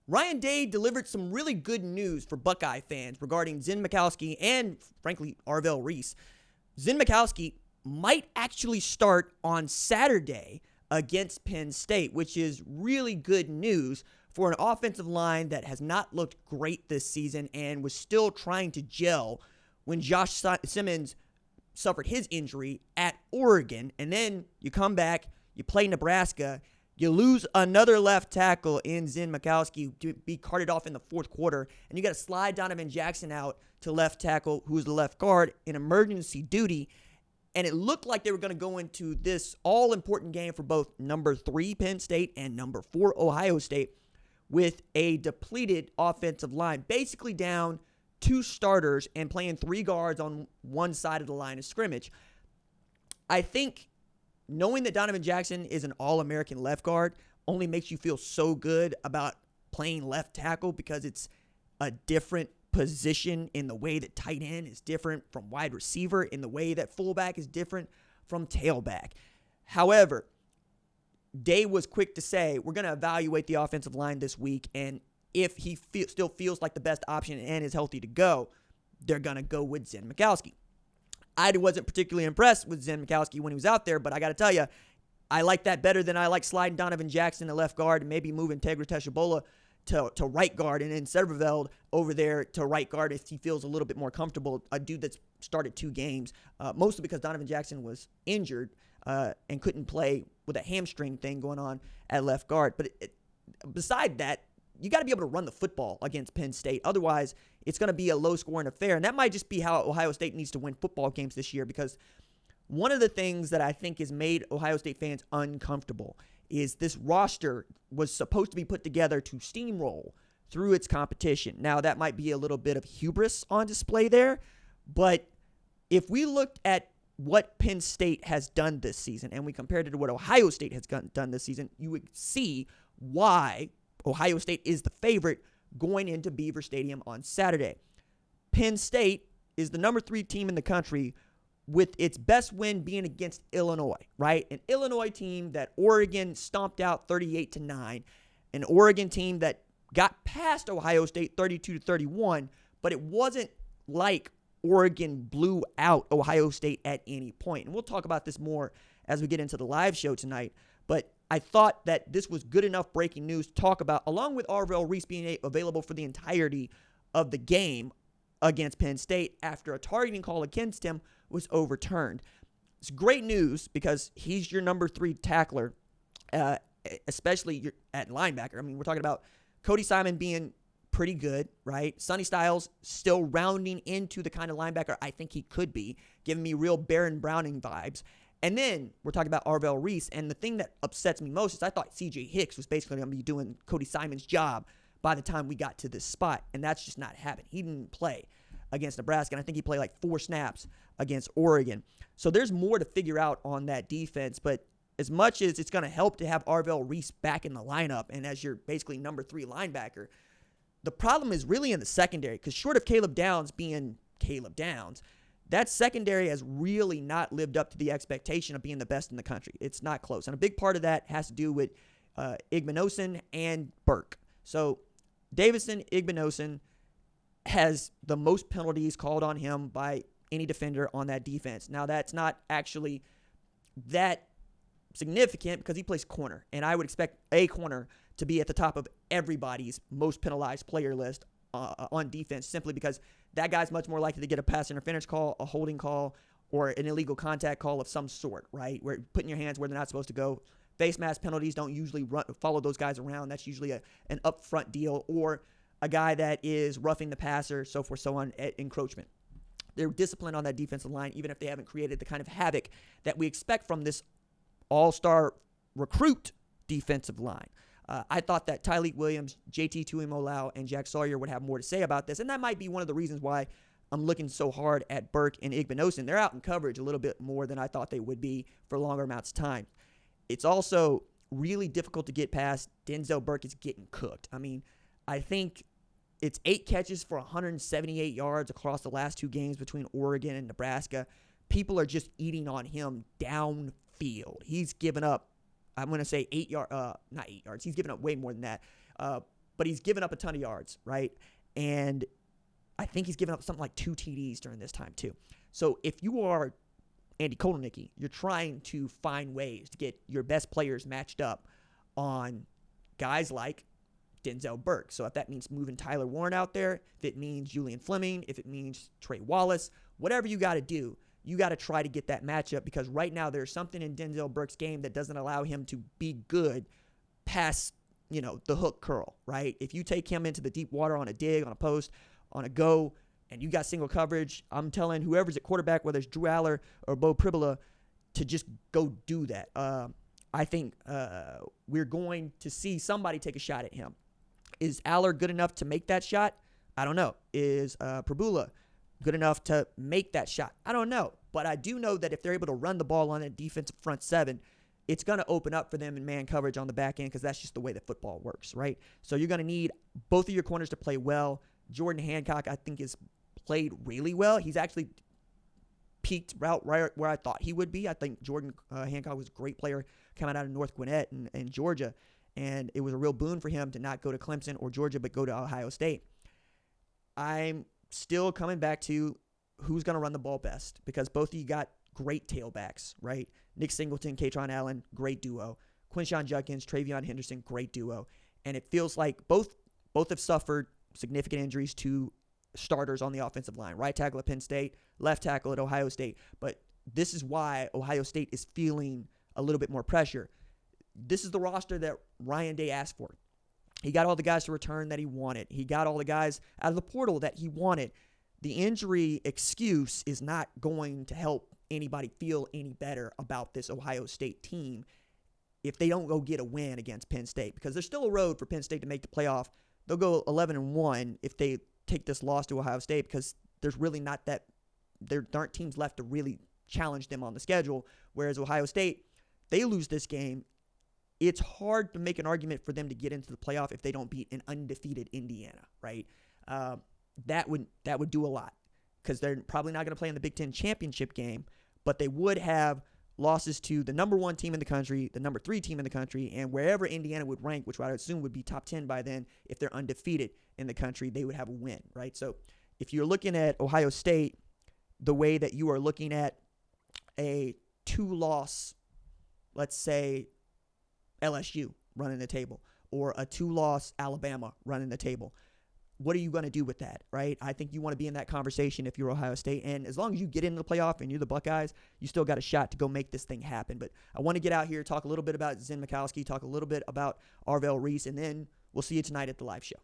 Ryan Day delivered some really good news for Buckeye fans regarding Zen Michalski and, frankly, Arvelle Reese. Zen Michalski might actually start on Saturday against Penn State, which is really good news for an offensive line that has not looked great this season and was still trying to gel when Josh Simmons suffered his injury at Oregon. And then you come back, you play Nebraska, you lose another left tackle in Zen Michalski to be carted off in the fourth quarter, and you got to slide Donovan Jackson out to left tackle, who's the left guard, in emergency duty. And it looked like they were going to go into this all-important game for both number 3 Penn State and number 4 Ohio State with a depleted offensive line, basically down 2 starters and playing 3 guards on one side of the line of scrimmage. I think knowing that Donovan Jackson is an All-American left guard only makes you feel so good about playing left tackle because it's a different position in the way that tight end is different from wide receiver, in the way that fullback is different from tailback. However, Day was quick to say, we're going to evaluate the offensive line this week, and if he still feels like the best option and is healthy to go, they're going to go with Zen Michalski. I wasn't particularly impressed with Zen Michalski when he was out there, but I got to tell you, I like that better than I like sliding Donovan Jackson to left guard and maybe moving Tegra Teshabola to right guard and then Severveld over there to right guard if he feels a little bit more comfortable. A dude that's started 2 games, mostly because Donovan Jackson was injured and couldn't play with a hamstring thing going on at left guard. But beside that, you got to be able to run the football against Penn State. Otherwise, it's going to be a low-scoring affair. And that might just be how Ohio State needs to win football games this year, because one of the things that I think has made Ohio State fans uncomfortable is this roster was supposed to be put together to steamroll through its competition. Now, that might be a little bit of hubris on display there, but if we looked at what Penn State has done this season and we compared it to what Ohio State has done this season, you would see why Ohio State is the favorite going into Beaver Stadium on Saturday. Penn State is the number 3 team in the country, with its best win being against Illinois, right? An Illinois team that Oregon stomped out 38-9, an Oregon team that got past Ohio State 32-31, but it wasn't like Oregon blew out Ohio State at any point. And we'll talk about this more as we get into the live show tonight, but I thought that this was good enough breaking news to talk about, along with Arvelle Reese being available for the entirety of the game against Penn State after a targeting call against him was overturned. It's great news because he's your number 3 tackler, especially at linebacker. I mean, we're talking about Cody Simon being pretty good, right? Sonny Styles still rounding into the kind of linebacker I think he could be, giving me real Baron Browning vibes. And then we're talking about Arvelle Reese, and the thing that upsets me most is I thought C.J. Hicks was basically going to be doing Cody Simon's job by the time we got to this spot, and that's just not happening. He didn't play against Nebraska, and I think he played like 4 snaps against Oregon. So there's more to figure out on that defense, but as much as it's going to help to have Arvelle Reese back in the lineup and as your basically number 3 linebacker, the problem is really in the secondary, because short of Caleb Downs being Caleb Downs, that secondary has really not lived up to the expectation of being the best in the country. It's not close. And a big part of that has to do with Igbinosun and Burke. So Davison Igbinosun has the most penalties called on him by any defender on that defense. Now, that's not actually that significant because he plays corner, and I would expect a corner to be at the top of everybody's most penalized player list on defense, simply because that guy's much more likely to get a pass interference call, a holding call, or an illegal contact call of some sort, right? Where putting your hands where they're not supposed to go. Face mask penalties don't usually follow those guys around. That's usually an upfront deal, or a guy that is roughing the passer, so forth, so on, at encroachment. They're disciplined on that defensive line, even if they haven't created the kind of havoc that we expect from this all-star recruit defensive line. I thought that Tyleik Williams, JT Tuimoloau, and Jack Sawyer would have more to say about this, and that might be one of the reasons why I'm looking so hard at Burke and Igbinosun. They're out in coverage a little bit more than I thought they would be for longer amounts of time. It's also really difficult to get past. Denzel Burke is getting cooked. I mean, I think it's 8 catches for 178 yards across the last 2 games between Oregon and Nebraska. People are just eating on him downfield. He's given up, I'm going to say 8 yards, not 8 yards. He's given up way more than that. but he's given up a ton of yards, right? And I think he's given up something like 2 TDs during this time too. So if you are Andy Kotelnicki, you're trying to find ways to get your best players matched up on guys like Denzel Burke. So if that means moving Tyler Warren out there, if it means Julian Fleming, if it means Trey Wallace, whatever you got to do, you got to try to get that matchup, because right now there's something in Denzel Burke's game that doesn't allow him to be good past, the hook curl, right? If you take him into the deep water on a dig, on a post, on a go, and you got single coverage, I'm telling whoever's at quarterback, whether it's Drew Aller or Bo Pribula, to just go do that. I think we're going to see somebody take a shot at him. Is Aller good enough to make that shot? I don't know. Is Pribula good enough to make that shot? I don't know. But I do know that if they're able to run the ball on a defensive front seven, it's going to open up for them in man coverage on the back end, because that's just the way that football works, right? So you're going to need both of your corners to play well. Jordan Hancock, I think, has played really well. He's actually peaked right where I thought he would be. I think Jordan Hancock was a great player coming out of North Gwinnett and Georgia, and it was a real boon for him to not go to Clemson or Georgia but go to Ohio State. I'm still coming back to who's going to run the ball best, because both of you got great tailbacks, right? Nick Singleton, Katron Allen, great duo. Quinshon Judkins, Travion Henderson, great duo. And it feels like both have suffered significant injuries to starters on the offensive line. Right tackle at Penn State, left tackle at Ohio State. But this is why Ohio State is feeling a little bit more pressure. This is the roster that Ryan Day asked for. He got all the guys to return that he wanted. He got all the guys out of the portal that he wanted. The injury excuse is not going to help anybody feel any better about this Ohio State team if they don't go get a win against Penn State, because there's still a road for Penn State to make the playoff. They'll go 11-1 if they take this loss to Ohio State, because there's really not that – there aren't teams left to really challenge them on the schedule, whereas Ohio State, they lose this game, it's hard to make an argument for them to get into the playoff if they don't beat an undefeated Indiana, right? That would do a lot, because they're probably not going to play in the Big Ten championship game, but they would have losses to the number 1 team in the country, the number 3 team in the country, and wherever Indiana would rank, which I would assume would be top 10 by then, if they're undefeated in the country, they would have a win, right? So if you're looking at Ohio State the way that you are looking at a 2-loss, let's say LSU running the table, or a 2-loss Alabama running the table, what are you going to do with that, right? I think you want to be in that conversation if you're Ohio State. And as long as you get into the playoff and you're the Buckeyes, you still got a shot to go make this thing happen. But I want to get out here, talk a little bit about Zen Michalski, talk a little bit about Arvelle Reese, and then we'll see you tonight at the live show.